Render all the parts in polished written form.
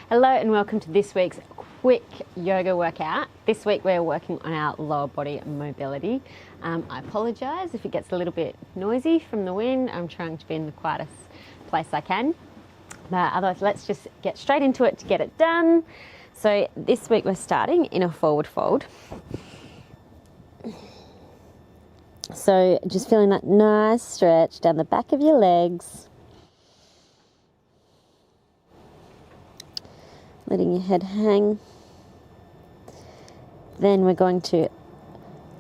Hello and welcome to this week's quick yoga workout. This week we're working on our lower body mobility. I apologise if it gets a little bit noisy from the wind. I'm trying to be in the quietest place I can. But otherwise, let's just get straight into it to get it done. So this week we're starting in a forward fold. So just feeling that nice stretch down the back of your legs. Letting your head hang. Then we're going to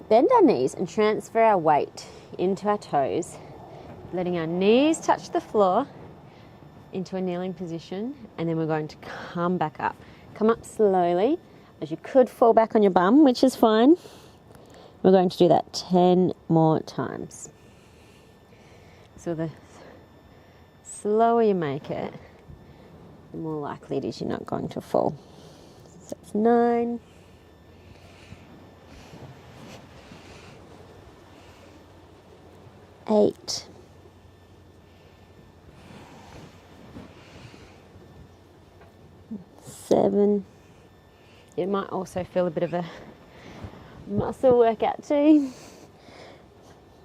bend our knees and transfer our weight into our toes, letting our knees touch the floor into a kneeling position, and then we're going to come back up. Come up slowly, as you could fall back on your bum, which is fine. We're going to do that 10 more times. So the slower you make it, the more likely it is you're not going to fall. So it's 9, 8, 7. You might also feel a bit of a muscle workout too.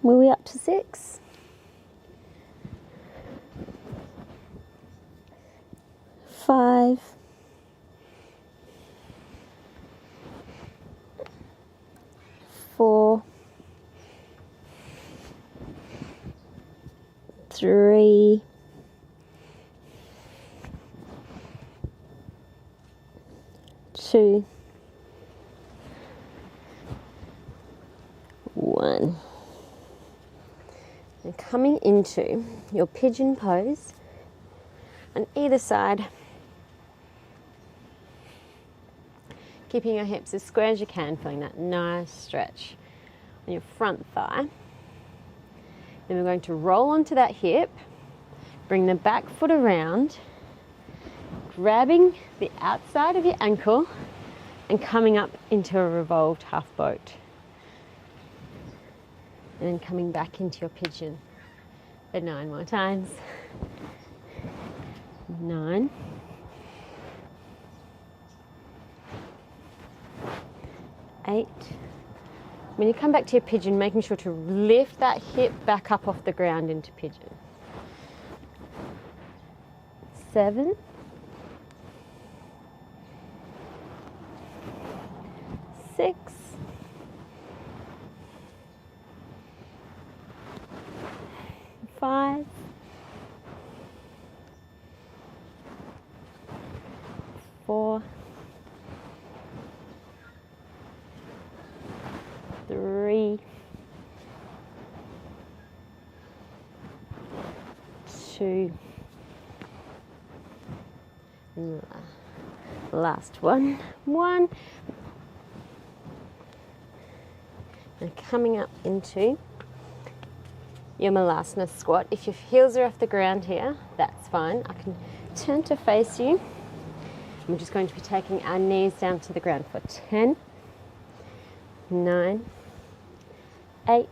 Were we up to 6? 5, 4, 3, 2, 1. And coming into your pigeon pose on either side, keeping your hips as square as you can, feeling that nice stretch on your front thigh. Then we're going to roll onto that hip, bring the back foot around, grabbing the outside of your ankle and coming up into a revolved half boat. And then coming back into your pigeon for 9 more times. 9. 8. When you come back to your pigeon, making sure to lift that hip back up off the ground into pigeon. 7. 6. 5. 4. 3. 2. And the last one. 1. And coming up into your Malasana squat. If your heels are off the ground here, that's fine. I can turn to face you. I'm just going to be taking our knees down to the ground for 10, 9, 8,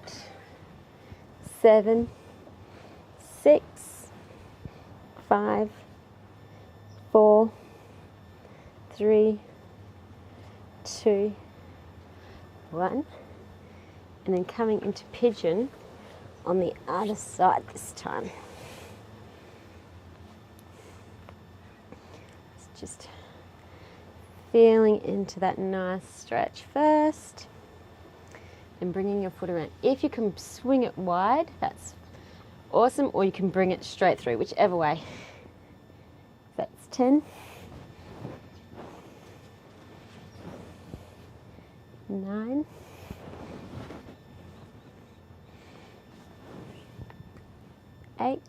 7, 6, 5, 4, 3, 2, 1. And then coming into pigeon on the other side this time. It's just feeling into that nice stretch first and bringing your foot around. If you can swing it wide, that's awesome, or you can bring it straight through, whichever way. That's 10, 9, 8,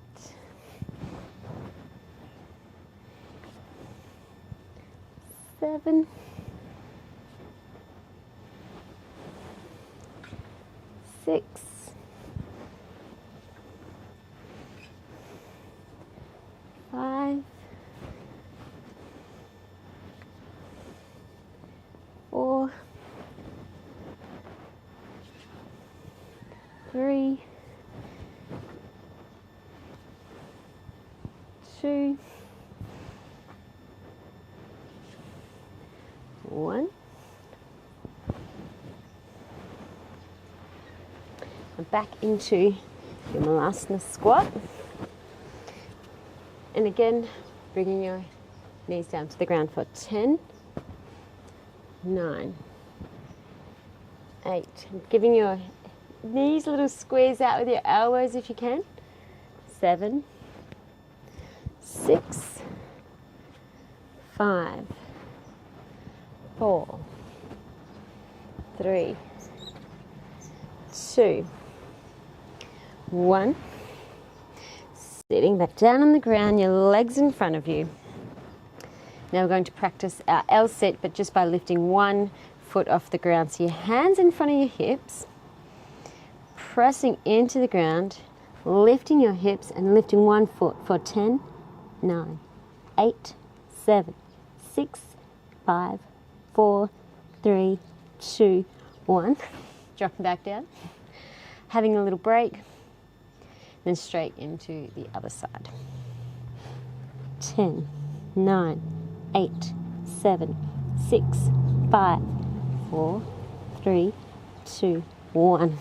7, 6, 5, 4, 3, 2, 1. And back into your Malasana squat. And again, bringing your knees down to the ground for 10, 9, 8. Giving your knees a little squeeze out with your elbows if you can. 7, 6, 5, 4, 3, 2, 1. Sitting back down on the ground, your legs in front of you. Now we're going to practice our L sit, but just by lifting one foot off the ground. So your hands in front of your hips, pressing into the ground, lifting your hips and lifting one foot for 10, 9, 8, 7, 6, 5, 4, 3, 2, 1. Dropping back down. Having a little break. Then straight into the other side. 10, 9, 8, 7, 6, 5, 4, 3, 2, 1.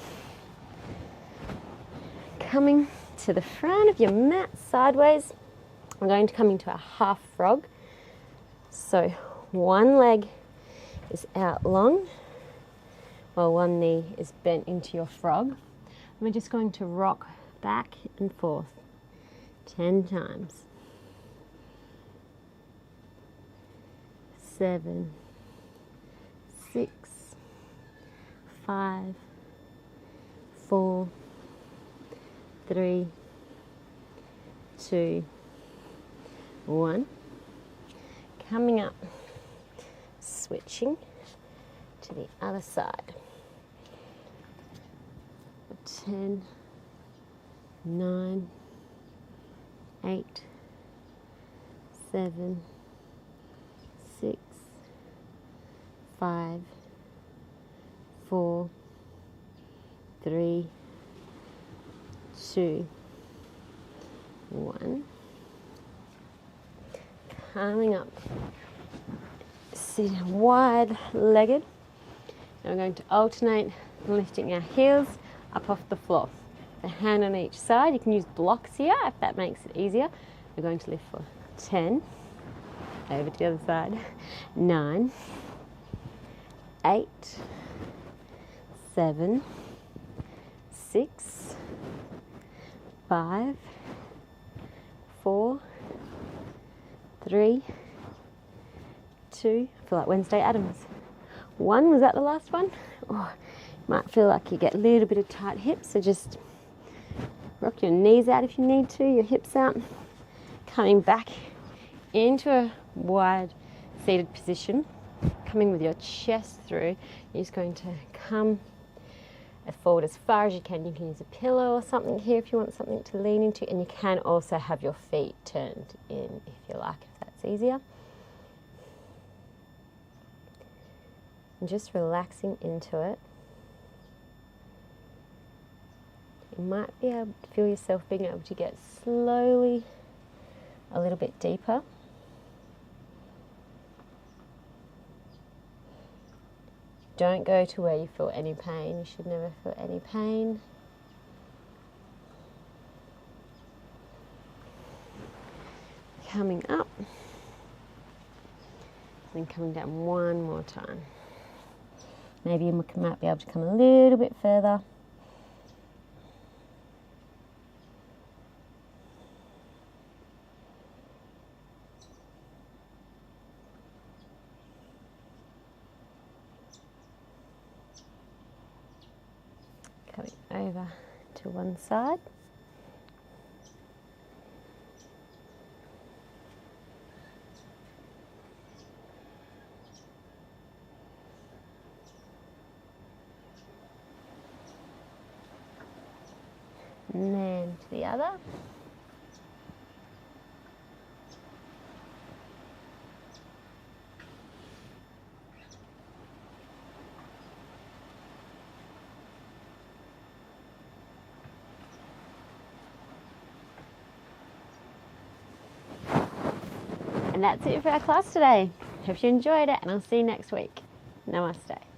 Coming to the front of your mat sideways, we're going to come into a half frog. So one leg is out long while one knee is bent into your frog. And we're just going to rock back and forth 10 times. 7, 6, 5, 4, 3, 2, 1. Coming up, switching to the other side. 10, 9, 8, 7, 6, 5, 4, 3, 2, 1. Coming up, sit wide-legged. Now we're going to alternate lifting our heels up off the floor. A hand on each side. You can use blocks here if that makes it easier. We're going to lift for 10, over to the other side, 9, 8, 7, 6, 5, 4, 3, 2, I feel like Wednesday Addams. 1, was that the last one? Oh, you might feel like you get a little bit of tight hips, so just rock your knees out if you need to, your hips out. Coming back into a wide seated position, coming with your chest through. You're just going to come forward as far as you can. You can use a pillow or something here if you want something to lean into, and you can also have your feet turned in if you like, if that's easier. And just relaxing into it. You might be able to feel yourself being able to get slowly a little bit deeper. Don't go to where you feel any pain. You should never feel any pain. Coming up. Then coming down one more time. Maybe you might be able to come a little bit further. Coming over to one side. And then to the other. And that's it for our class today. Hope you enjoyed it, and I'll see you next week. Namaste.